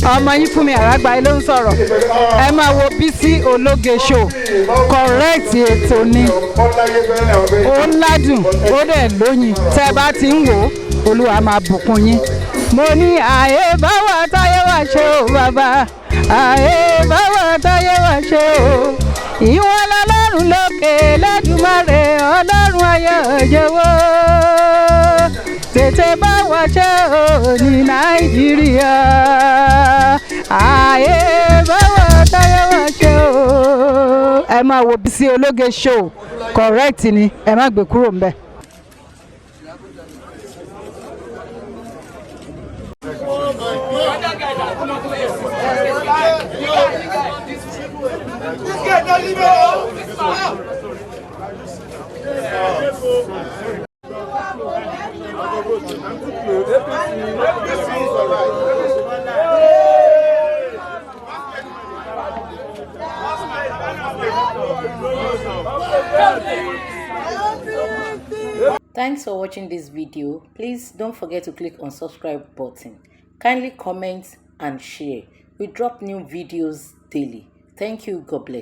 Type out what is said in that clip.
ọmọ yín fún mi àràgbà ló ń sọ̀rọ̀. Ẹ máa wo Bisi Ologe Show, correct ètò ni. Ó ládùn, ó dẹ̀ lóyin. Tẹ́ bá ti ń wò ó, Olúwa máa bùkún yín. Mo ní àyè báwa táyé wá ṣe o bàbá, àyè báwa táyé wá ṣe o. Ìwọ̀n lọ́lọ́run lókè lẹ́dùnmáre ọlọ́run ayé òjòwò. Tètè bá wa ṣe o ní Nàìjíríà, àyè báwa táyé wá ṣe o. Ẹ máa wo Bisi Ologe Show, correct ni, ẹ má gbé kúrò ńbẹ̀. Thanks for watching this video. Please don't forget to click on subscribe button. Kindly comment and share. We drop new videos daily. Thank you. God bless.